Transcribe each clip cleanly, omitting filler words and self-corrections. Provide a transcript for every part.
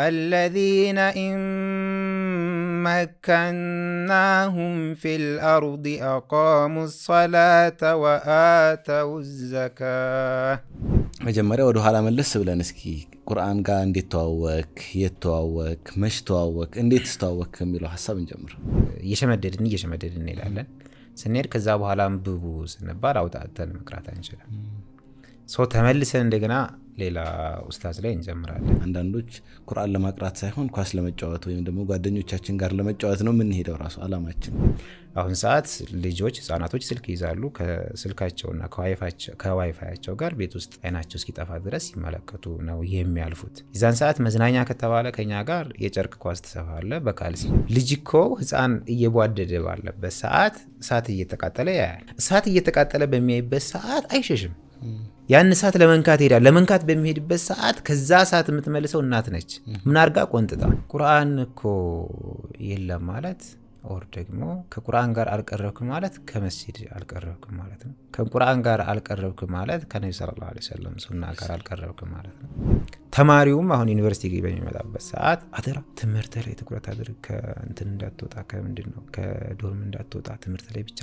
الذين إن مكناهم في الأرض أقاموا الصلاة وآتوا الزكاة مجمّرة ودوها ملس بلا نسكي قرآن قا انديت تواوك يتواوك مش تواوك انديت تستواوك كميلو حساب نجمر يشمددني لألن سنير كذابو هالام ببوز نبار أو تأتن مكراتا إنشاء صوت هملسن عندنا ليلا أستاذ لين جمرال عندنا قرآن لما قرأت سايخون كواس لما جوات ويم دمو قادنيو تشاتشن قار لما جوات نو من هيدا وراسو علاماتشن አሁን ሰዓት ልጆች ህፃናቶች ስልክ ይዛሉ ከስልካቸውና ከዋይፋያቸው ጋር ቤት ውስጥ አይናቸው እስኪጠፋ ድረስ ይመለከቱ ነው የሚያልፉት ይዛን ሰዓት መዝናኛ ከተባለ ከኛ ጋር የጨርቅ ኳስ ተሰፋለ በካልሲ ልጅኮ ህፃን እየቧደደ ባለበት ሰዓት እሳት እየተቃጠለ ያያል እሳት እየተቃጠለ በሚያይበት ሰዓት አይሸሽም ያን እሳት ለመንካት ሄዳ ለመንካት በሚሄድበት ሰዓት ከዛ እሳት የምትመልሰው እናት ነች ምን አርጋ ቆንጥጣ ቁርአን እኮ የለም ማለት ኦር ደግሞ ከቁርአን ጋር አልቀረብኩም ማለት ከመስጂድ አልቀረብኩም ማለት ነው ከቁርአን ጋር አልቀረብኩም ማለት ከነብዩ ሰለላሁ ዐለይሂ ወሰለም ሱና ጋር አልቀረብኩም ማለት ነው ተማሪውም አሁን ዩኒቨርሲቲ በሚመጣበት ሰዓት አደራ ትምህርት ላይ ትኩረት አድርግ ከእንትን እንዳትወጣ ከምንድነው ከዶርም እንዳትወጣ ትምህርት ላይ ብቻ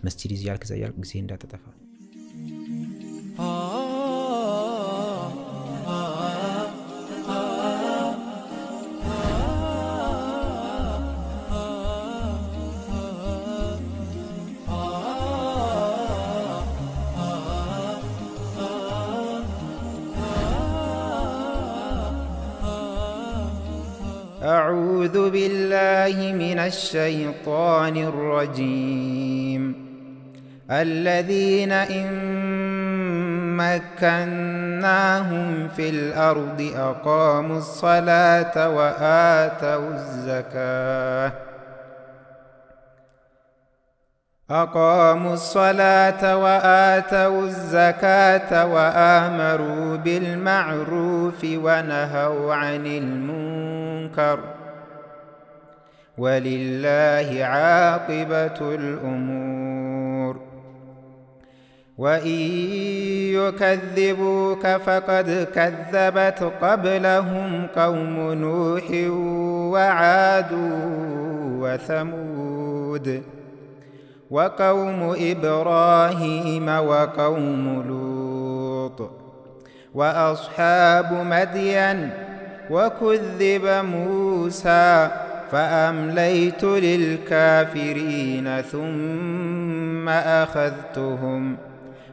መስጂድ ይያልክ ዘያልክ ጊዜ እንዳትጠፋ أعوذ بالله من الشيطان الرجيم الذين إن مكناهم في الأرض أقاموا الصلاة وآتوا الزكاة وآمروا بالمعروف ونهوا عن المنكر ولله عاقبة الأمور وإن يكذبوك فقد كذبت قبلهم قوم نوح وعاد وثمود وقوم إبراهيم وقوم لوط وأصحاب مدين وكذب موسى فأمليت للكافرين ثم أخذتهم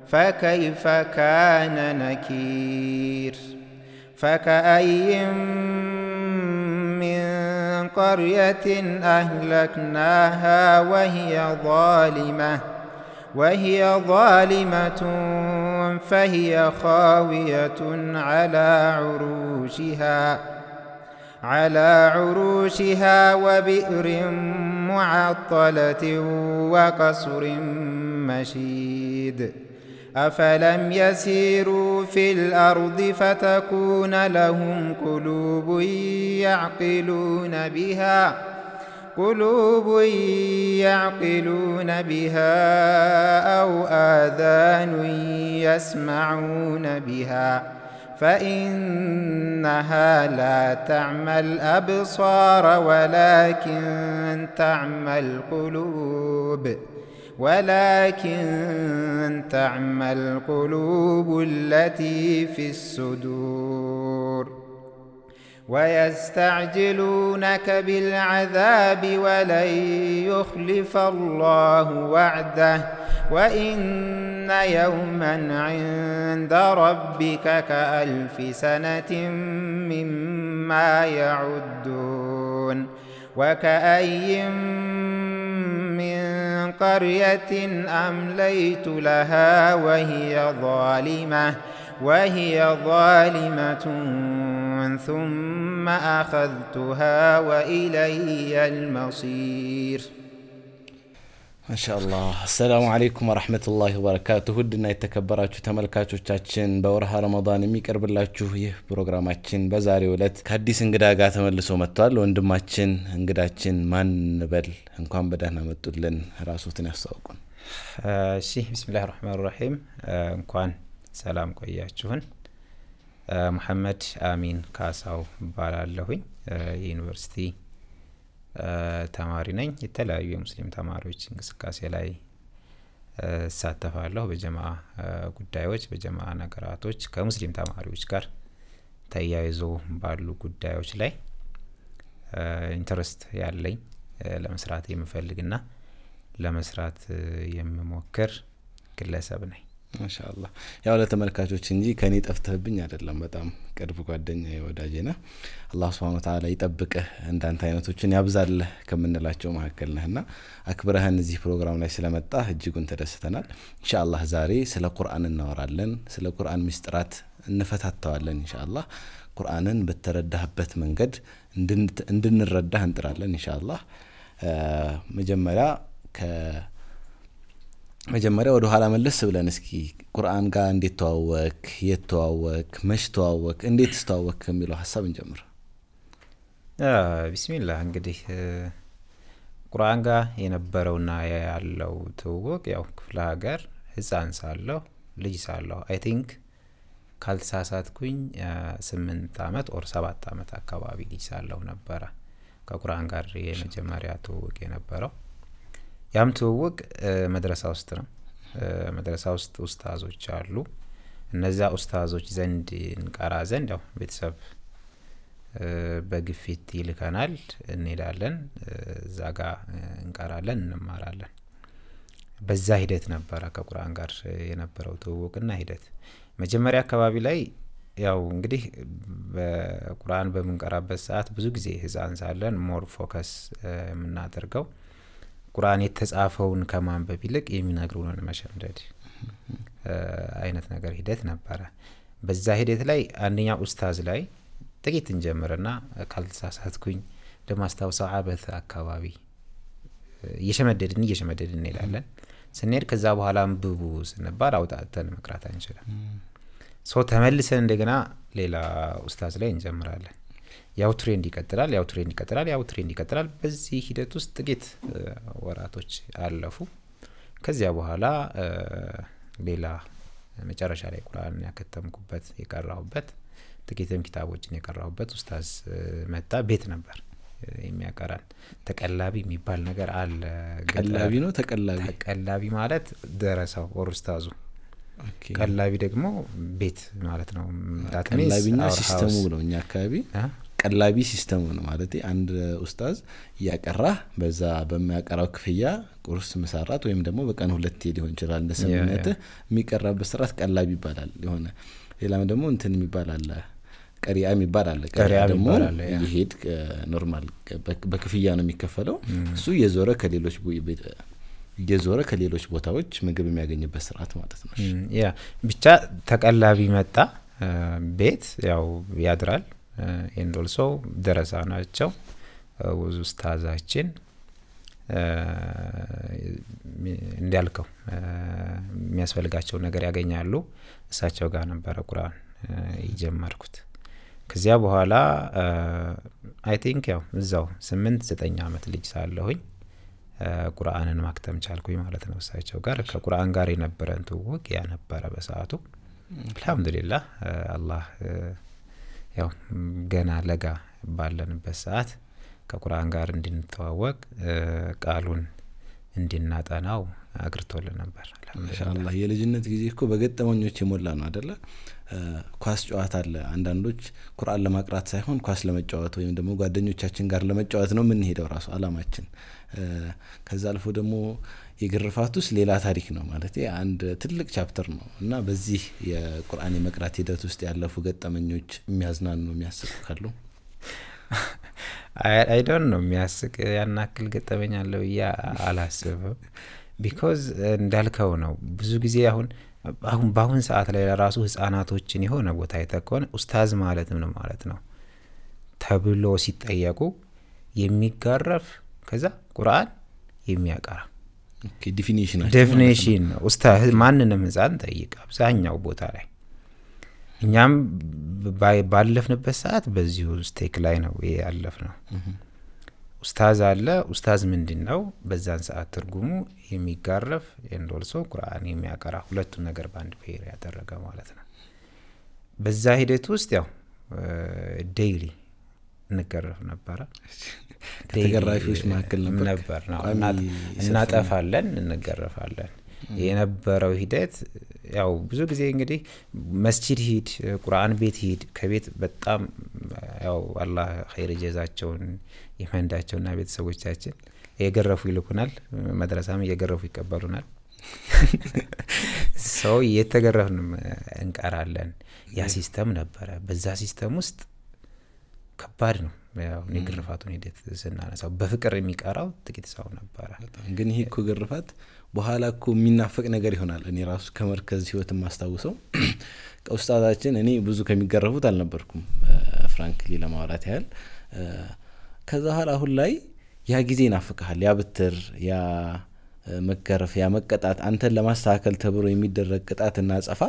فكيف كان نكير فكأي من قرية أهلكناها وهي ظالمة فهي خاوية على عروشها وبئر معطلة وقصر مشيد أفلم يسيروا في الأرض فتكون لهم قلوب يعقلون بها أو آذان يسمعون بها فإنها لا تعمى الأبصار ولكن تعمى القلوب التي في الصدور ويستعجلونك بالعذاب ولن يخلف الله وعده وإن يوما عند ربك كألف سنة مما يعدون وكأي من قرية أمليت لها وهي ظالمة ثم أخذتها وإلي المصير ما شاء الله السلام عليكم ورحمة الله وبركاته ودنا يتكبراتشو ተመልካቾቻችን በወርሃ ረመዳን የሚቀርብላችሁ ይህ ፕሮግራማችን በዛሬው ዕለት ከአዲስ እንግዳ ጋር ተመልሶ መጥቷል ወንድማችን እንግዳችን ማን በል እንኳን በደህና መጡልን ራስዎትን ያስተዋውቁን እሺ ቢስሚላሂር ረህማኒር ረሂም እንኳን ሰላም ቆያችሁን መሐመድ አሚን ካሳው ባላለሁኝ ዩኒቨርሲቲ ተማሪ ነኝ የተለያዩ የሙስሊም ተማሪዎች እንቅስቃሴ ላይ ሳተፋለሁ በጀማዓ ጉዳዮች በጀማዓ ነገራቶች ከሙስሊም ተማሪዎች ጋር ተያይዞ ባሉ ጉዳዮች ላይ ኢንተረስት ያለኝ ለመስራት የምፈልግና ለመስራት የምሞክር ግለሰብ ነኝ ማሻአላህ ያው ለተመልካቾች እንጂ ከኔ ጠፍተህብኝ አይደለም በጣም ቅርብ ጓደኛዬ ወዳጄ ነህ አላህ Subhanahu Wa Ta'ala ይጠብቅህ እንዳንተ አይነቶችን ያብዛልህ ከመንላቸው መካከል ነህና አክብረህን እዚህ ፕሮግራም ላይ ስለመጣህ እጅጉን ተደስተናል ኢንሻአላህ ዛሬ ስለ ቁርአን እናወራለን ስለ ቁርአን ምስጥራት እንፈታተዋለን ኢንሻአላህ ቁርአንን በተረዳህበት መንገድ እንድንረዳህ እንጥራለን ኢንሻአላህ መጀመሪያ ወደ ኋላ መለስ ብለን እስኪ ቁርአን ጋር እንዴት ተዋወቅ የተዋወቅ መች ተዋወቅ እንዴት ተዋወቅ ከሚለው ሐሳብ እንጀምር ቢስሚላህ እንግዲህ ቁርአን ጋር የነበረውና ያለው ተዋወቅ ያው ክፍለ ሀገር ህፃን ሳለሁ ልጅ ሳለሁ አይ ቲንክ ካልተሳሳትኩኝ 8 አመት ኦር 7 አመት አካባቢ ልጅ ሳለሁ ነበር ከቁርአን ጋር የመጀመሪያ ተዋወቅ የነበረው ያም ተዋወቅ መድረሳ ውስጥ ነው መድረሳ ውስጥ ኡስታዞች አሉ እነዛ ኡስታዞች ዘንድ እንቀራ ዘንድ ያው ቤተሰብ በግፊት ይልከናል እንሄዳለን ዛጋ እንቀራለን እንማራለን በዛ ሂደት ነበር ከቁርአን ጋር የነበረው ተዋወቅና ሂደት መጀመሪያ አካባቢ ላይ ያው እንግዲህ በቁርአን በመንቀራበት ሰዓት ብዙ ጊዜ ህፃን ሳለን ሞር ፎከስ የምናደርገው ቁርአን የተጻፈውን ከማንበብ ይልቅ የሚነግሩንን መሸምደድ አይነት ነገር ሂደት ነበር በዛ ሂደት ላይ አንደኛ ኡስታዝ ላይ ጥቂት እንጀምርና ካልተሳሳትኩኝ ለማስታወሻ አበተ አካባቢ እየሸመደድን እንሄዳለን ስንሄድ ከዛ በኋላ አንብቡ ስንባል አውጣተን መቅራት አንችልም ሶ ተመልሰን እንደገና ሌላ ኡስታዝ ላይ እንጀምራለን ያው ትሬንድ ይቀጥላል በዚህ ሂደት ውስጥ ጥቂት ወራቶች አለፉ ከዚያ በኋላ ሌላ መጨረሻ ላይ ቁርአን ያከተምኩበት የቀራሁበት ጥቂትም ኪታቦችን የቀራሁበት ኡስታዝ መጣ ቤት ነበር የሚያቀራን ተቀላቢ የሚባል ነገር አለ ቀላቢ ነው ተቀላቢ ማለት ደረሰው ኡስታዙ ቀላቢ ደግሞ ቤት ማለት ነው ቀላቢኛ ሲስተሙ ነው እኛ አካባቢ ቀላቢ ሲስተሙ ነው ማለት አንድ ኡስታዝ ያቀራ በዛ በሚያቀራው ክፍያ ቁርስ መሳራት ወይም ደግሞ በቀን ሁለት ሊሆን ይችላል እንደሰምነተ የሚቀራበት ስርዓት ቀላቢ ይባላል የሆነ ሌላም ደግሞ እንትን የሚባል አለ ቀሪያ የሚባል አለ ቀሪያ ደግሞ ይሄድ ኖርማል በክፍያ ነው የሚከፈለው እሱ የዞረ ከሌሎች ቦታዎች ምግብ የሚያገኝበት ስርዓት ማለት ነው ያ ብቻ ተቀላቢ መጣ ቤት ያው ያድራል ኤንዶልሶ ደረሳ ናቸው ኡስታዛችን እንዲያልከው የሚያስፈልጋቸው ነገር ያገኛሉ እሳቸው ጋር ነበር ቁርአን ይጀመርኩት ከዚያ በኋላ አይ ቲንክ ያው እዛው 8-9 አመት ልጅ ሳለሁኝ ቁርአንን ማክተም ቻልኩኝ ማለት ነው እሳቸው ጋር ከቁርአን ጋር የነበረን ተዋወቅ ያ ነበር በሰዓቱ አልহামዱሊላህ አላህ ያው ገና ለጋ ባለንበት ሰዓት ከቁርአን ጋር እንድንተዋወቅ ቃሉን እንድናጠናው አግርቶልን ነበር ማሻአላህ የልጅነት ጊዜ እኮ በገጠመኞች የሞላ ነው አይደለ ኳስ ጨዋታ አለ አንዳንዶች ቁርአን ለማቅራት ሳይሆን ኳስ ለመጫወት ወይም ደግሞ ጓደኞቻችን ጋር ለመጫወት ነው ምን ሄደው ራሱ አላማችን ከዛ አልፎ ደግሞ የግርፋቱስ ሌላ ታሪክ ነው ማለት አንድ ትልቅ ቻፕተር ነው እና በዚህ የቁርአን የመቅራት ሂደት ውስጥ ያለፉ ገጠመኞች የሚያዝናኑ የሚያስቁ ካሉ I don't know የሚያስቅ ያናክል ገጠመኝ አለው ያ አላስብም because እንዳልከው ነው ብዙ ጊዜ አሁን ባሁን ሰዓት ላይ ለራሱ ህፃናቶችን የሆነ ቦታ የተከሆነ ኡስታዝ ማለት ምን ማለት ነው ተብሎ ሲጠየቁ የሚጋረፍ ከዛ ቁርአን የሚያቀራ ዴፊኒሽን ኡስታዝ ማንንም ህፃን ጠይቅ አብዛኛው ቦታ ላይ እኛም ባለፍንበት ሰዓት በዚሁ ስቴክ ላይ ነው ያለፍነው ኡስታዝ አለ ኡስታዝ ምንድነው በዛን ሰዓት ትርጉሙ የሚጋረፍ ኤንዶልሶ ቁርአን የሚያቀራ ሁለቱ ነገር ባንድ ፔር ያደረገ ማለት ነው በዛ ሂደት ውስጥ ያው ዴይሊ እንገረፍ ነበር ከተገራፊዎች መካከል ነበር እናጠፋለን እንገረፋለን የነበረው ሂደት ያው ብዙ ጊዜ እንግዲህ መስጂድ ሂድ ቁርአን ቤት ሂድ ከቤት በጣም ያው አላህ ኸይር ጀዛቸውን ይመንዳቸውና ቤተሰቦቻችን የገረፉ ይልኩናል መድረሳም የገረፉ ይቀበሉናል ሰው የተገረፍን እንቀራለን ያ ሲስተም ነበር በዛ ሲስተም ውስጥ ከባድ ነው ያው ንግርፋቱን ሂደት ስናነሳው በፍቅር የሚቀራው ጥቂት ሰው ነበር ግን ይሄ እኮ ግርፋት በኋላ እኮ የሚናፈቅ ነገር ይሆናል እኔ ራሱ ከመርከዝ ህይወት ማስተዋውሰው ኡስታዛችን እኔ ብዙ ከሚገረፉት አልነበርኩም ፍራንክሊ ለማውራት ያህል ከዛ ኋላ አሁን ላይ ያ ጊዜ ይናፍቃል ያ ብትር ያ መገረፍ ያ መቀጣት አንተን ለማስተካከል ተብሎ የሚደረግ ቅጣትና ጻፋ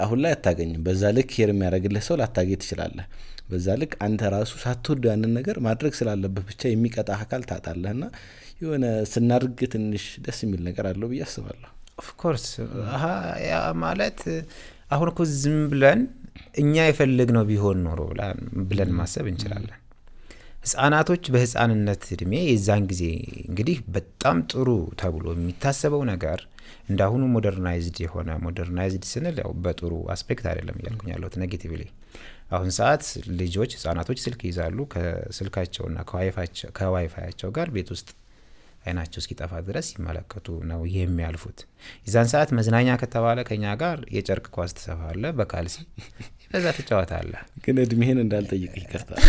አሁን ላይ አታገኝም በዛ ልክ ሄር የሚያደርግልህ ሰው ላታገኝ ትችላለህ በዛ ልክ አንተ ራሱ ሳትወድ ያንን ነገር ማድረግ ስላለበት ብቻ የሚቀጣ አካል ታጣለህና የሆነ ስናርግ ትንሽ ደስ የሚል ነገር አለው ብዬ አስባለሁ ኦፍ ኮርስ ያ ማለት አሁን እኮ ዝም ብለን እኛ የፈለግነው ቢሆን ኖሮ ብለን ማሰብ እንችላለን ህፃናቶች በህፃንነት እድሜ የዛን ጊዜ እንግዲህ በጣም ጥሩ ተብሎ የሚታሰበው ነገር እንዳሁኑ ሞደርናይዝድ ስንል ያው በጥሩ አስፔክት አይደለም ያልኩኝ ያለው ኔጌቲቭሊ አሁን ሰዓት ልጆች ህፃናቶች ስልክ ይዛሉ ከስልካቸውና ከዋይፋያቸው ጋር ቤት ውስጥ አይናቸው እስኪጠፋ ድረስ ይመለከቱ ነው የሚያልፉት የዛን ሰዓት መዝናኛ ከተባለ ከኛ ጋር የጨርቅ ኳስ ተሰፋለ በካልሲ በዛ ተጫወታለ ግን እድሜህን እንዳልጠይቅ ይከርታል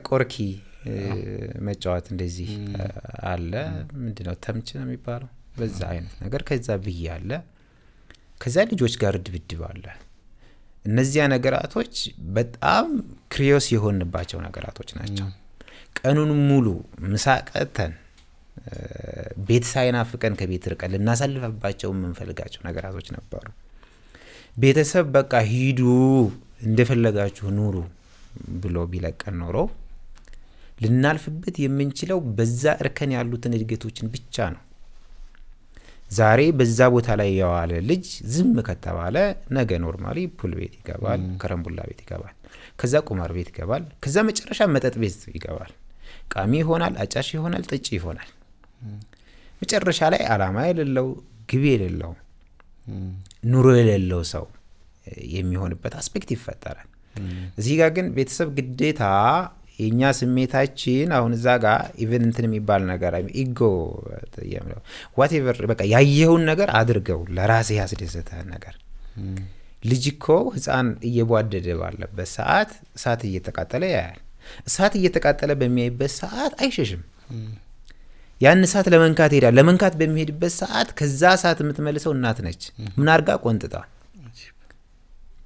ቆርኪ መጫወት እንደዚህ አለ ምንድነው ተምች ነው የሚባለው በዛ አይነት ነገር ከዛ ብያለ ከዛ ልጆች ጋር ድብድብ አለ እነዚያ ነገራቶች በጣም ክሪዮስ የሆንባቸው ነገራቶች ናቸው ቀኑን ሙሉ ምሳቀተን ቤት ሳይናፍቀን ከቤት ርቀን ልናሳልፈባቸው የምንፈልጋቸው ነገራቶች ነበሩ ቤተሰብ በቃ ሂዱ እንደፈለጋችሁ ኑሩ ብሎ ቢለቀን ኖሮ ልናልፍበት የምንችለው በዛ እርከን ያሉትን እድገቶችን ብቻ ነው ዛሬ በዛ ቦታ ላይ ያዋለ ልጅ ዝም ከተባለ ነገ ኖርማሊ ፑል ቤት ይገባል ከረምቡላ ቤት ይገባል ከዛ ቁማር ቤት ይገባል ከዛ መጨረሻ መጠጥ ቤት ይገባል ቃሚ ይሆናል አጫሽ ይሆናል ጥጭ ይሆናል መጨረሻ ላይ አላማ የሌለው ግብ የሌለው ኑሮ የሌለው ሰው የሚሆንበት አስፔክት ይፈጠራል እዚህ ጋር ግን ቤተሰብ ግዴታ የኛ ስሜታችን አሁን እዛ ጋር ኢቨን እንትን የሚባል ነገር ኢጎ ያምለው whatever በቃ ያየውን ነገር አድርገው ለራሴ ያስደሰተ ነገር ልጅኮ ህፃን እየቧደደ ባለበት ሰዓት እሳት እየተቃጠለ ያያል እሳት እየተቃጠለ በሚያይበት ሰዓት አይሸሽም ያን እሳት ለመንካት ይሄዳል ለመንካት በሚሄድበት ሰዓት ከዛ እሳት የምትመልሰው እናት ነች ምን አርጋ ቆንጥጣ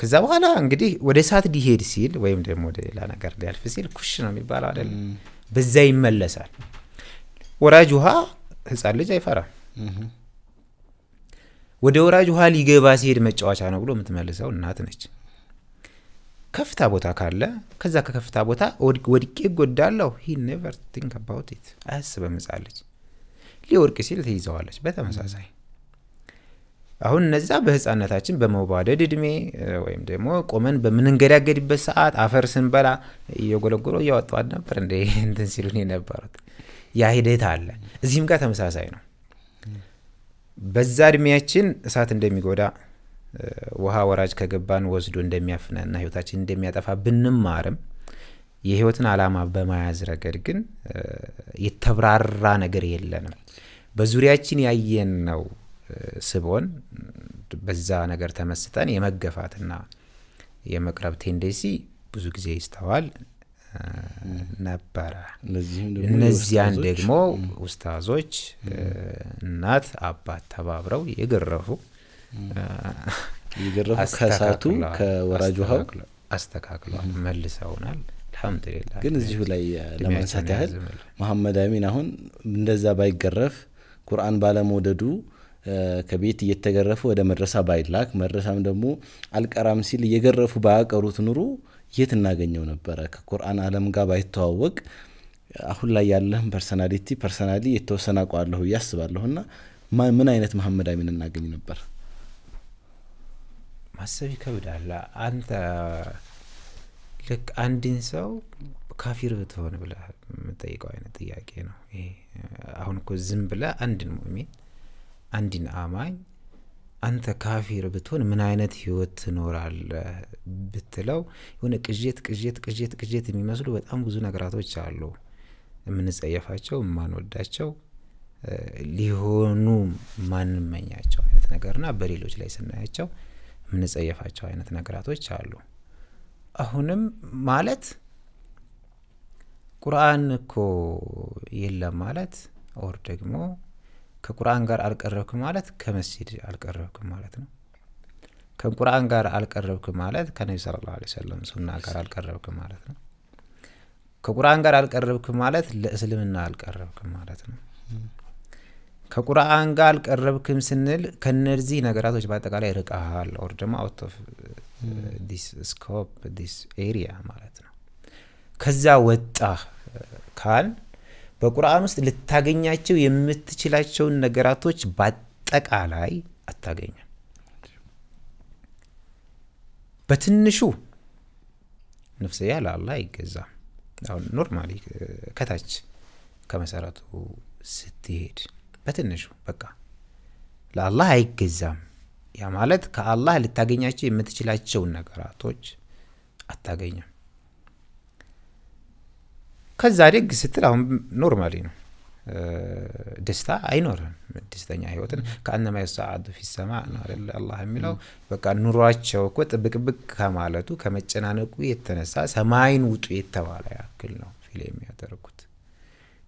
ከዛ በኋላ እንግዲህ ወደ እሳት ዲሄድ ሲል ወይም ደግሞ ወደ ሌላ ነገር ሊያልፍ ሲል ኩሽ ነው የሚባለው አይደል በዛ ይመለሳል ወራጅ ውሃ ህፃን ልጅ አይፈራም ወደ ወራጅ ውሃ ሊገባ ሲሄድ መጫወቻ ነው ብሎ የምትመልሰው እናት ነች ከፍታ ቦታ ካለ ከዛ ከከፍታ ቦታ ወድቄ ጎዳለው he never think about it አያስብም ህፃን ልጅ ሊወርቅ ሲል ትይዘዋለች በተመሳሳይ አሁን እነዛ በህፃንነታችን በመዋደድ እድሜ ወይም ደግሞ ቆመን በምንንገዳገድበት ሰዓት አፈር ስንበላ እየጎለጎሎ ያወጣው ነበር እንደ እንትን ሲሉኝ ነበርት ያ ሂደት አለ እዚህም ጋር ተመሳሳይ ነው በዛ እድሜያችን እሳት እንደሚጎዳ ውሃ ወራጅ ከገባን ወስዶ እንደሚያፍነና ህይወታችን እንደሚያጠፋ ብንማርም የህይወትን አላማ በማያዝ ረገድ ግን የተብራራ ነገር የለንም በዙሪያችን ያየን ነው ስቦን በዛ ነገር ተመስጠን የመገፋትና የመቅረብ ቴንደንሲ ብዙ ጊዜ ይስተዋል ነበር እነዚያን ደግሞ ኡስታዞች እናት አባት ተባብረው የገረፉ ከሳቱ ከወራጅ ውሃው አስተካክሏል መልሰውናል አልহামዱሊላህ ግን እዚሁ ላይ ለማንሳት ያህል መሐመድ አሚን አሁን እንደዛ ባይገረፍ ቁርአን ባለመውደዱ ከቤት እየተገረፈ ወደ መድረሳ ባይላክ መድረሳም ደግሞ አልቀራም ሲል እየገረፉ ባያቀሩት ኑሩ የት እናገኘው ነበር ከቁርአን ዓለም ጋር ባይተዋወቅ አሁን ላይ ያለህ ፐርሰናሊ የተወሰናቋለሁ ያስባለሁና ምን አይነት መሐመድ አሚን እናገኝ ነበር ማሰብ ይከብዳል። አንተ ልክ አንድን ሰው ካፊር ብትሆን ብለህ የምትጠይቀው አይነት ጥያቄ ነው ይሄ። አሁን እኮ ዝም ብለህ አንድን ሙእሚን አንድን አማኝ አንተ ካፊር ብትሆን ምን አይነት ህይወት ትኖራለህ ብትለው የሆነ ቅዠት የሚመስሉ በጣም ብዙ ነገራቶች አሉ። የምንጸየፋቸው ማንወዳቸው ሊሆኑ ማንመኛቸው አይነት ነገርና በሌሎች ላይ ስናያቸው የምንጸየፋቸው አይነት ነገራቶች አሉ። አሁንም ማለት ቁርአን እኮ የለም ማለት ኦር ደግሞ ከቁርአን ጋር አልቀረብክም ማለት ከመስጂድ አልቀረብክም ማለት ነው። ከቁርአን ጋር አልቀረብክም ማለት ከነብዩ ሰለላሁ ዐለይሂ ወሰለም ሱና ጋር አልቀረብክም ማለት ነው። ከቁርአን ጋር አልቀረብክም ማለት ለእስልምና አልቀረብክም ማለት ነው። ከቁርአን ጋር አልቀረብክም ስንል ከነዚህ ነገራቶች በአጠቃላይ ርቀሃል ኦር ደግሞ out of this scope this area ማለት ነው። ከዛ ወጣ ካል በቁርአን ውስጥ ልታገኛቸው የምትችላቸው ነገራቶች በአጠቃላይ አታገኝም። በትንሹ ነፍስያ ለአላህ ይገዛም። አሁን ኖርማሊ ከታች ከመሰረቱ ስትሄድ በትንሹ በቃ ለአላህ አይገዛም። ያ ማለት ከአላህ ልታገኛቸው የምትችላቸው ነገራቶች አታገኝም። ከዛ ደግ ስትል አሁን ኖርማሊ ነው ደስታ አይኖርም። ደስተኛ ህይወትን ከአንማ ይሰዓዱ في السماء ነው አይደል አላህ የሚለው። በቃ ኑሯቸው እኮ ጥብቅብቅ ከማለቱ ከመጨናነቁ የተነሳ ሰማይን ውጡ የተባለ ያክል ነው ፊል የሚያደርጉት።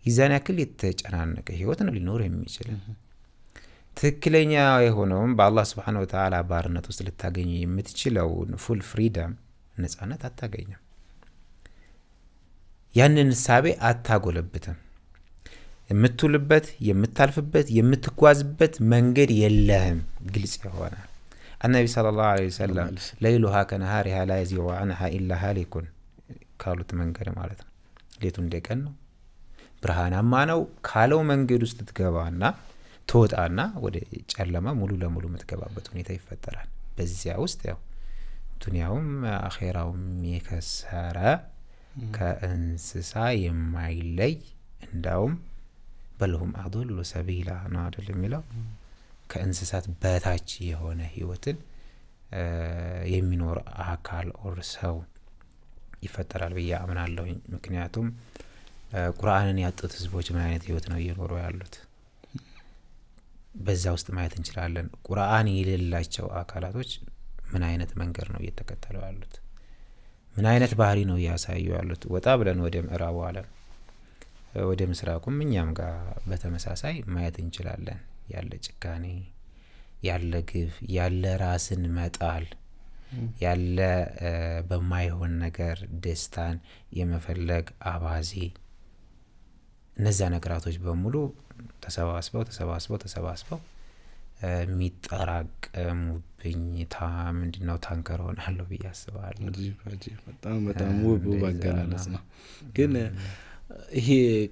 ይዛን ያክል የተጨናነቀ ህይወት ነው ሊኖር የሚችል። ትክክለኛ የሆነውም በአላህ Subhanahu Wa Ta'ala ባርነት ውስጥ ልታገኝ የምትችለው ፉል ፍሪደም ነፃነት አታገኝም። ያንን ሳቤ አታጎለብትም። የምትውልበት የምታልፍበት የምትጓዝበት መንገድ የለህም ግልጽ የሆነ النبي صلى الله عليه وسلم ليلها كنهارها لا يزيغ عنها إلا هالك ካሉት መንገድ ማለት ነው። ሌቱ እንደቀን ነው ብርሃናማ ነው ካለው መንገድ ውስጥ ትገባና ትወጣና ወደ ጨለማ ሙሉ ለሙሉ የምትገባበት ሁኔታ ይፈጠራል። በዚያ ውስጥ ያው ዱንያውም አኺራውም የከሰረ ከእንስሳ የማይለይ እንዳውም በልሁም አضل سبيلا ነው አይደል የሚለው። ከእንስሳት በታች የሆነ ህይወትን የሚኖር አካል ኦር ሰው ይፈጠራል ብዬ አምናለሁ። ምክንያቱም ቁርአንን ያጡት ህዝቦች ምን አይነት ህይወት ነው እየኖሩ ያሉት በዛ ውስጥ ማየት እንችላለን። ቁርአን የሌላቸው አካላቶች ምን አይነት መንገድ ነው እየተከተሉ ያሉት፣ ምን አይነት ባህሪ ነው ያሳዩ ያሉት። ወጣ ብለን ወደ ምዕራቡ ዓለም ወደ ምስራቁም እኛም ጋር በተመሳሳይ ማየት እንችላለን። ያለ ጭካኔ ያለ ግፍ ያለ ራስን መጣል ያለ በማይሆን ነገር ደስታን የመፈለግ አባዜ እነዛ ነገራቶች በሙሉ ተሰባስበው የሚጠራቀሙብኝ ምንድነው ታንከር ሆናለሁ ብዬ አስባለሁ። በጣም ውብ አገላለጽ ነው። ግን ይሄ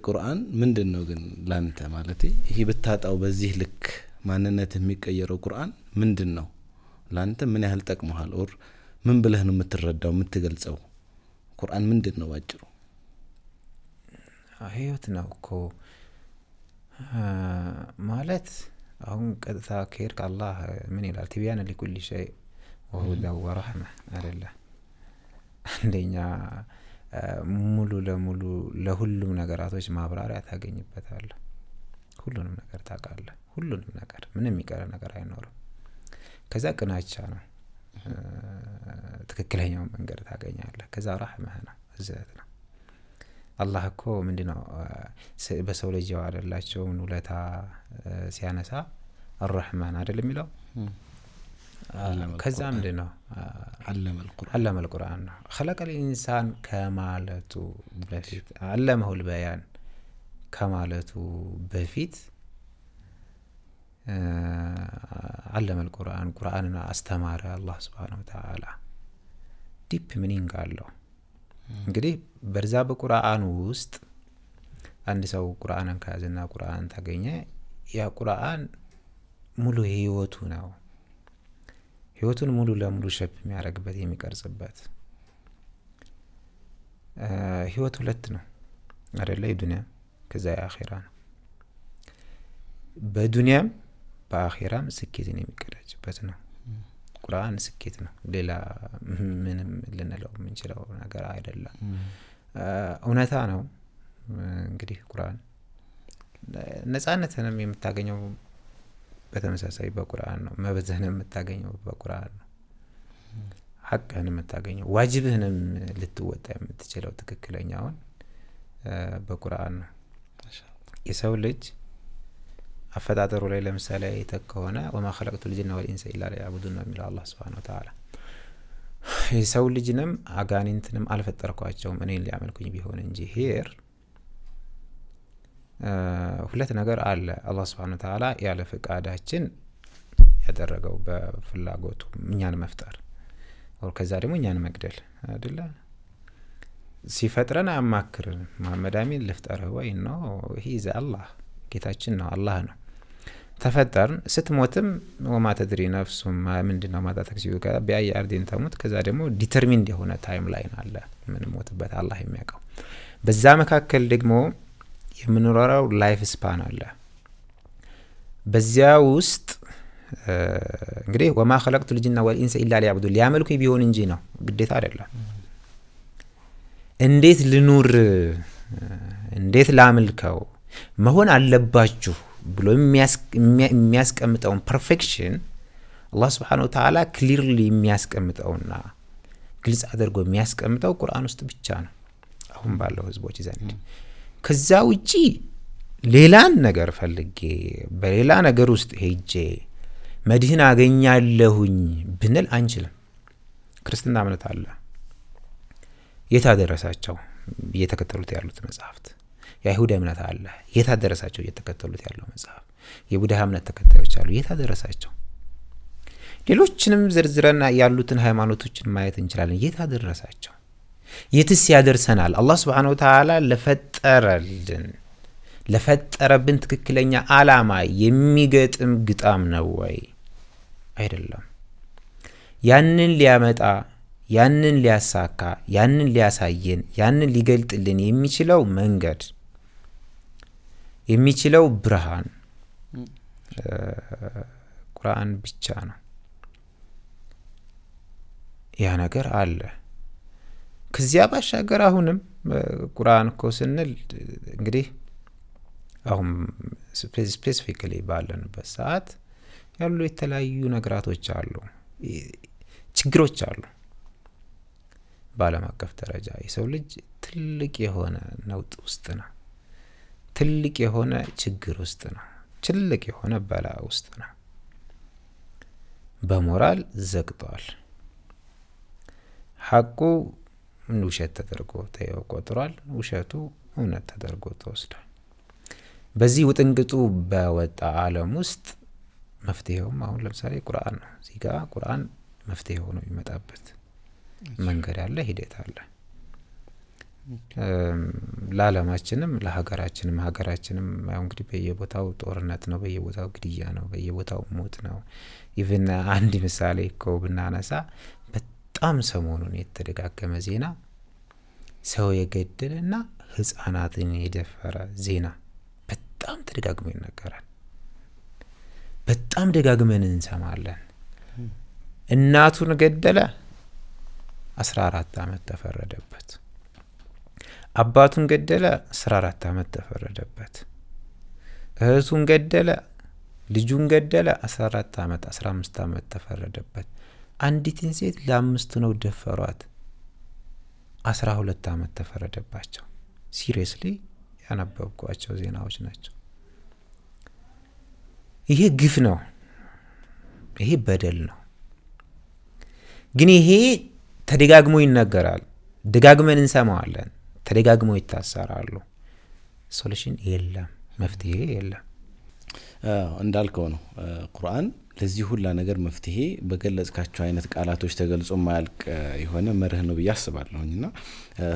ቁርአን ምንድነው ግን ላንተ ማለት ይሄ ብታጣው በዚህ ልክ ማንነት የሚቀየረው ቁርአን ምንድነው ላንተ ምን ያህል ጠቅመሃል ኦር ምን ብለህ ነው የምትረዳው የምትገልጸው? ቁርአን ምንድነው አጭሩ? ህይወት ነው እኮ ማለት አሁን ቀጥታ ከሄድክ አላህ ምን ይላል? ትቢያን ለኩል ሸይ ወሁዳ ወረህማ አይደለ? አንደኛ ሙሉ ለሙሉ ለሁሉም ነገራቶች ማብራሪያ ታገኝበታለህ። ሁሉንም ነገር ታውቃለህ። ሁሉንም ነገር ምንም የሚቀር ነገር አይኖርም። ከዛ ቅናቻ ነው ትክክለኛው መንገድ ታገኛለህ። ከዛ ረህማ ነው እዝነት ነው። አላህ እኮ ምንድነው በሰው ልጅ ያዋለላቸው ውለታ ሲያነሳ الرحمن አይደል የሚለው። ከዛ ምንድነው علم القرآن خلق الإنسان ከማለቱ በፊት علمه البيان ከማለቱ በፊት علم القرآن ቁርአንን አስተማረ አላህ Subhanahu Wa Ta'ala። ዲፕ ሚኒንግ አለው። እንግዲህ በርዛ በቁርአን ውስጥ አንድ ሰው ቁርአንን ካዘና ቁርአን ታገኘ ያ ቁርአን ሙሉ ህይወቱ ነው። ህይወቱን ሙሉ ለሙሉ ሸፕ የሚያደርግበት የሚቀርጽበት ህይወት ሁለት ነው አይደለ የዱንያ ከዛ የአኺራ ነው በዱንያም በአኺራም ስኬትን የሚቀዳጅበት ነው ቁርአን ስኬት ነው ሌላ ምንም ልንለው የምንችለው ነገር አይደለም እውነታ ነው እንግዲህ ቁርአን ነፃነትንም የምታገኘው በተመሳሳይ በቁርአን ነው መብትህንም የምታገኘው በቁርአን ነው ሐቅህንም የምታገኘው ዋጅብህንም ልትወጣ የምትችለው ትክክለኛውን በቁርአን ነው የሰው ልጅ አፈጣጠሩ ላይ ለምሳሌ የተከሆነ وما خلقت الجن والانس الا ليعبدون የሚለው አላህ Subhanahu Wa Ta'ala የሰው ልጅንም አጋንንትንም አልፈጠርኳቸውም እኔን ሊያመልኩኝ ቢሆን እንጂ ሄር ሁለት ነገር አለ አላህ Subhanahu Wa Ta'ala ያለ ፍቃዳችን ያደረገው በፍላጎቱ እኛን መፍጠር ወር ከዛ ደግሞ እኛን መግደል አይደለ ሲፈጥረን አማክረን መሐመድ አሚን ልፍጠርህ ወይ ነው ሂዘ አላህ ጌታችን ነው አላህ ነው ተፈጠርን ስትሞትም ወማ ተድሪ ነፍሱም ምንድነው ማታ ተክሲው በአይ አርዲን ተሞት ከዛ ደግሞ ዲተርሚንድ የሆነ ታይም ላይን አለ ምን ሞትበት አላህ የሚያውቀው በዛ መካከል ደግሞ የምንኖረው ላይፍ ስፓን አለ በዚያ ውስጥ እንግዲህ ወማ خلقت الجن والانس الا ليعبدون ሊያመልኩኝ ቢሆን እንጂ ነው ግዴታ አይደለም እንዴት ልኑር እንዴት ላምልከው መሆን አለባችሁ ብሎ የሚያስቀምጠውን ፐርፌክሽን አላህ Subhanahu Wa Ta'ala ክሊርሊ የሚያስቀምጠውና ግልጽ አድርጎ የሚያስቀምጠው ቁርአን ውስጥ ብቻ ነው አሁን ባለው ህዝቦች ዘንድ ከዛ ውጪ ሌላን ነገር ፈልጌ በሌላ ነገር ውስጥ ሄጄ መድህን አገኛለሁኝ ብንል አንችልም ክርስትና እምነት አለ የታደረሳቸው እየተከተሉት ያሉት መጽሐፍት የአይሁድ እምነት አለ የታደረሳቸው እየተከተሉት ያለው መጽሐፍ የቡድሃ እምነት ተከታዮች አሉ የታደረሳቸው ሌሎችንም ዝርዝረና ያሉትን ሃይማኖቶችን ማየት እንችላለን የታደረሳቸው የትስ ያደርሰናል አላህ Subhanahu Wa Ta'ala ለፈጠረብን ትክክለኛ ዓላማ የሚገጥም ግጣም ነው ወይ አይደለም ያንን ሊያመጣ ያንን ሊያሳካ ያንን ሊያሳየን ያንን ሊገልጥልን የሚችለው መንገድ የሚችለው ብርሃን ቁርአን ብቻ ነው ያ ነገር አለ ከዚያ ባሻገር አሁንም ቁርአን እኮ ስንል እንግዲህ አሁን ስፔሲፊካሊ ባለንበት ሰዓት ያሉ የተለያዩ ነገራቶች አሉ ችግሮች አሉ ባለም አቀፍ ደረጃ የሰው ልጅ ትልቅ የሆነ ነውጥ ውስጥ ነው ትልቅ የሆነ ችግር ውስጥ ነው ትልቅ የሆነ በላ ውስጥ ነው በሞራል ዘግቷል ሐቁ ውሸት ተደርጎ ተቆጥሯል ውሸቱ እውነት ተደርጎ ተወስዷል በዚህ ውጥንቅጡ በወጣ ዓለም ውስጥ መፍትሄውም አሁን ለምሳሌ ቁርአን ነው እዚጋ ቁርአን መፍትሄ ሆኖ ይመጣበት መንገድ አለ ሂደት አለ ለዓለማችንም ለሀገራችንም ሀገራችንም ያው እንግዲህ በየቦታው ጦርነት ነው በየቦታው ግድያ ነው በየቦታው ሞት ነው ኢቭን አንድ ምሳሌ እኮ ብናነሳ በጣም ሰሞኑን የተደጋገመ ዜና ሰው የገደለና ህፃናትን የደፈረ ዜና በጣም ተደጋግሞ ይነገራል በጣም ደጋግመን እንሰማለን እናቱን ገደለ 14 አመት ተፈረደበት አባቱን ገደለ 14 አመት ተፈረደበት እህቱን ገደለ ልጁን ገደለ 14 አመት 15 አመት ተፈረደበት አንዲትን ሴት ለአምስት ነው ደፈሯት 12 አመት ተፈረደባቸው ሲሪየስሊ ያነበብኳቸው ዜናዎች ናቸው ይሄ ግፍ ነው ይሄ በደል ነው ግን ይሄ ተደጋግሞ ይነገራል ደጋግመን እንሰማዋለን ተደጋግሞ ይታሰራሉ ሶሉሽን የለም መፍትሄ የለም እንዳልከው ነው ቁርአን ለዚህ ሁላ ነገር መፍትሄ በገለጽካቸው አይነት ቃላቶች ተገልጾ ማያልቅ የሆነ መርህ ነው በያስባለሁኝና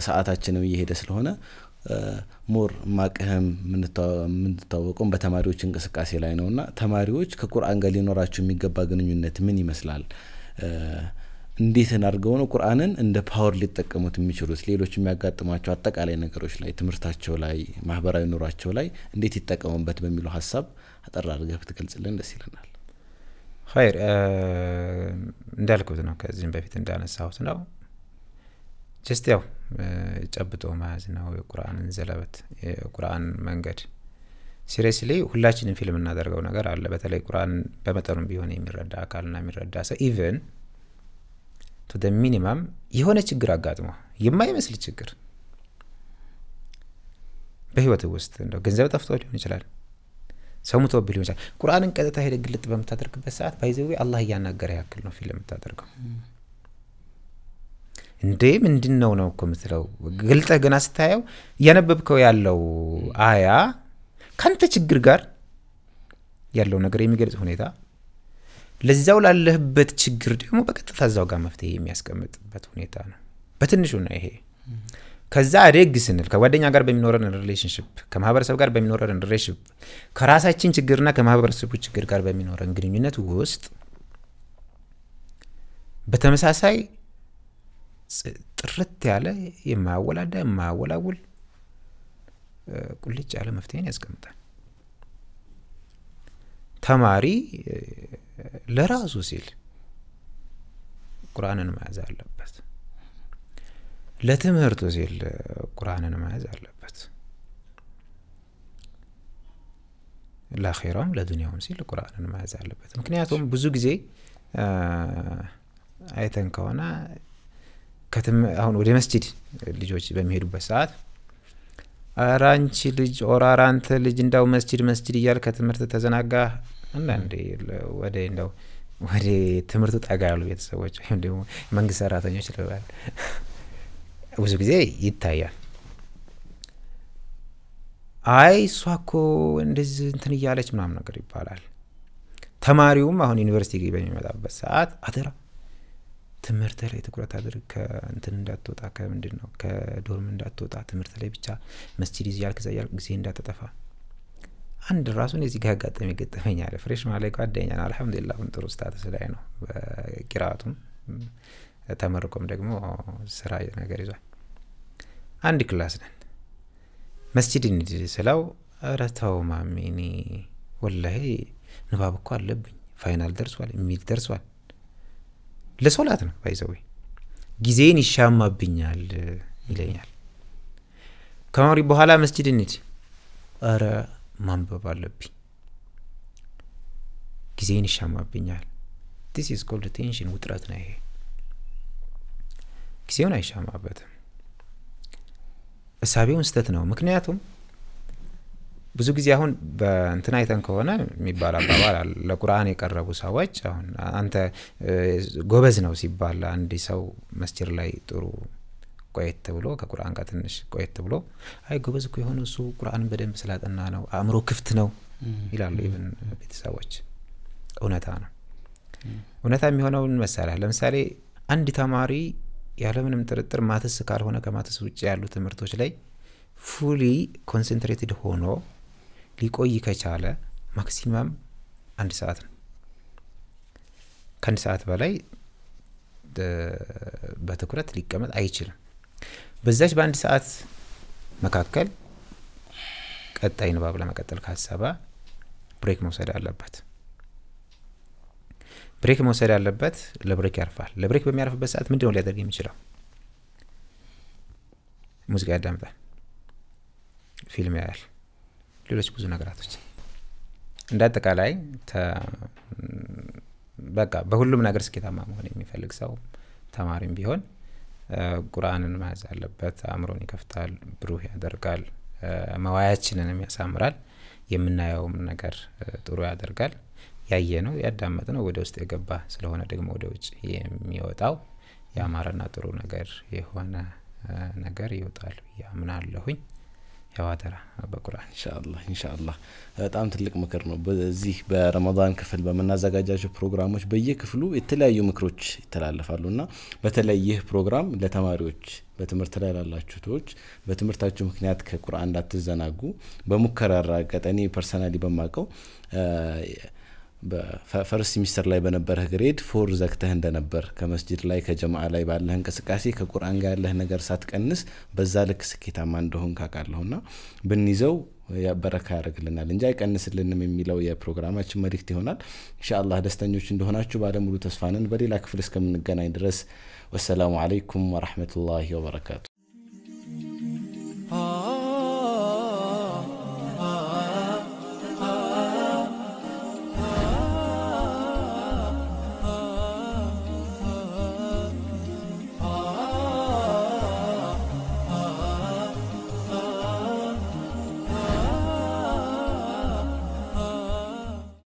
ሰዓታችንም እየሄደ ስለሆነ ሞር ማቀህም ምን ተታወቀው በተማሪዎች እንቅስቃሴ ላይ ነውና ተማሪዎች ከቁርአን ጋር ሊኖራቸው የሚገባ ግንኙነት ምን ይመስላል እንዴት እናርገው ነው ቁርአንን እንደ ፓወር ሊጠቀሙት የሚችሉት ሌሎች የሚያጋጥማቸው አጠቃላይ ነገሮች ላይ ትምርታቸው ላይ ማህበራዊ ኑሯቸው ላይ እንዴት ይጠቀሙበት በሚሉ ሐሳብ አጠር አድርገህ ብትገልጽልን ደስ ይለናል ኸይር እንዳልኩት ነው ከዚህም በፊት እንዳነሳሁት ነው just ያው ጨብጦ ማዝ ነው የቁርአንን ዘለበት የቁርአን መንገድ ሲሪየስሊ ሁላችንም ፊልም እናደርገው ነገር አለ በተለይ ቁርአን በመጠኑም ቢሆን የሚረዳ አካልና የሚረዳ ሰው ኢቭን to the minimum የሆነ ችግር አጋጥሞ የማይመስል ችግር በህይወት ውስጥ እንደው ገንዘብ ጠፍቶ ሊሆን ይችላል ሰሙቶ ሊሆን ይችላል ቁርአንን ቀጥታ ሄደ ግልጥ በመታደርግበት ሰዓት ባይዘው አላህ ያናገረ ያክል ነው ፊልም ተታደርገው እንዴ ምንድነው ነው ኮምትለው ግልጥ ገና ስታየው ያነበብከው ያለው አያ ካንተ ችግር ጋር ያለው ነገር የሚገልጽ ሁኔታ ለዛው ላለህበት ችግር ደግሞ በቀጥታ ዛው ጋር መፍትሄ የሚያስቀምጥበት ሁኔታ ነው በትንሹ ነው ይሄ ከዛ አደግ ስንል ከጓደኛ ጋር በሚኖረን ሪሌሽንሺፕ ከማህበረሰብ ጋር በሚኖረን ሪሌሽንሺፕ ከራሳችን ችግርና ከማህበረሰቡ ችግር ጋር በሚኖረን ግንኙነት ውስጥ በተመሳሳይ ጥርት ያለ የማያወላውል ቁልጭ ያለ መፍትሄን ያስቀምጣል ተማሪ ለራሱ ሲል ቁርአንን መያዝ አለበት ለትምህርቱ ሲል ቁርአንን መያዝ አለበት ለአኺራም ለዱንያውም ሲል ቁርአንን መያዝ አለበት ምክንያቱም ብዙ ጊዜ አይተን ከሆነ አሁን ወደ መስጂድ ልጆች በሚሄዱበት ሰዓት አራንቺ ልጅ ኦራራንተ ልጅ እንዳው መስጂድ ይያል ከትምህርት ተዘናጋ አንዳንዴ ወደ ትምህርቱ ጠጋ ያሉ ቤተሰቦች ወይም ደግሞ መንግስት ሰራተኞች ልባል ብዙ ጊዜ ይታያል አይ ሷኮ እንደዚህ እንትን ይያለች ምናምን ነገር ይባላል ተማሪውም አሁን ዩኒቨርሲቲ በሚመጣበት ሰዓት አደራ ትምህርት ላይ ትኩረት አድርግ ከእንትን እንዳትወጣ ከምንድነው ከዶርም እንዳትወጣ ትምህርት ላይ ብቻ መስጂድ ይያል ከዛያል ጊዜ እንዳትጠፋ አንድ ራሱን እዚህ ጋር ገጠመኛል ፍሬሽ ማለት ጓደኛ ነው አልহামዱሊላህ ጥሩ ስታተስ ላይ ነው በቂራቱም ተመርቆም ደግሞ ስራ ነገር ይዟል አንድ ክላስ ነን መስጂድ እንዲስላው አራታው ማሚኒ ወላሂ ንባብ እኮ አለብኝ ፋይናል ደርሷል የሚል ደርሷል ለሶላት ነው ባይዘው ጊዜን ይሻማብኛል ይለኛል ከማሪ በኋላ መስጂድ እንሂድ አረ ማንበብ አለብኝ ጊዜን ይሻማብኛል this is called tension ውጥረት ነው ይሄ ጊዜውን አይሻማበትም እሳቤውን ስተት ነው ምክንያቱም ብዙ ጊዜ አሁን በእንትና አይተን ከሆነ የሚባል አባባል ለቁርአን የቀረቡ ሰዎች አሁን አንተ ጎበዝ ነው ሲባል አንድ ሰው መስጂድ ላይ ጥሩ ቆየት ብሎ ከቁርአን ጋር ትንሽ ቆየት ብሎ አይ ጎበዝ እኮ የሆነ እሱ ቁርአንን በደንብ ስላጠና ነው አእምሮ ክፍት ነው ይላሉ ኢቭን ቤተሰቦች እውነታ ነው እውነታ የሚሆነው መሰለህ ለምሳሌ አንድ ተማሪ ያለምንም ጥርጥር ማተስ ካልሆነ ከማተስ ውጪ ያሉ ትምህርቶች ላይ ፉሊ ኮንሰንትሬትድ ሆኖ ሊቆይ ከቻለ ማክሲመም 1 ሰዓት ነው ከአንድ ሰዓት በላይ በትኩረት ሊቀመጥ አይችልም በዛች በአንድ ሰዓት መካከል ቀጣይ ንባብ ለመቀጠል ካሰበ ብሬክ መውሰድ አለበት ለብሬክ ያርፋል ለብሬክ በሚያርፍበት ሰዓት ምንድነው ሊያደርግ የሚችለው ሙዚቃ ያዳምጣል ፊልም ያያል ሌሎች ብዙ ነገራቶች እንዳጠቃላይ በቃ በሁሉም ነገር ስኬታማ መሆን የሚፈልግ ሰው ተማሪም ቢሆን ቁርአንን መያዝ አለበት አእምሮን ይከፍታል ብሩህ ያደርጋል መዋያችንንም ያሳምራል የምናየውም ነገር ጥሩ ያደርጋል ያየነው ያዳመጥነው ወደ ውስጥ የገባ ስለሆነ ደግሞ ወደ ውጭ የሚወጣው ያማረና ጥሩ ነገር የሆነ ነገር ይወጣል ያምናለሁኝ ያዋተራ በቁርአን ኢንሻአላህ በጣም ትልቅ ምክር ነው በዚህ በረመዳን ክፍል በመናዘጋጃቸው ፕሮግራሞች በየክፍሉ የተለያዩ ምክሮች ይተላለፋሉና በተለይ ይህ ፕሮግራም ለተማሪዎች በትምህርት ላይ ላላችሁቶች በትምህርታችሁ ምክንያት ከቁርአን እንዳትዘናጉ በሙከራ አጋጣሚ ፐርሰናሊ በማቀው በፈርስት ሚስተር ላይ በነበረ ግሬድ 4 ዘግተህ እንደነበር ከመስጂድ ላይ ከጀማዓ ላይ ባለህ እንቅስቃሴ ከቁርአን ጋር ያለህ ነገር ሳትቀንስ በዛ ልክ ስኬታማ እንደሆን ካቃለሁና ብንይዘው ያበረካ ያደርግልናል እንጂ አይቀንስልንም የሚለው የፕሮግራማችን መልእክት ይሆናል። ኢንሻአላህ ደስተኞች እንደሆናችሁ ባለሙሉ ተስፋ ነን። በሌላ ክፍል እስከምንገናኝ ድረስ ወሰላሙ አለይኩም ወራህመቱላሂ ወበረካቱ።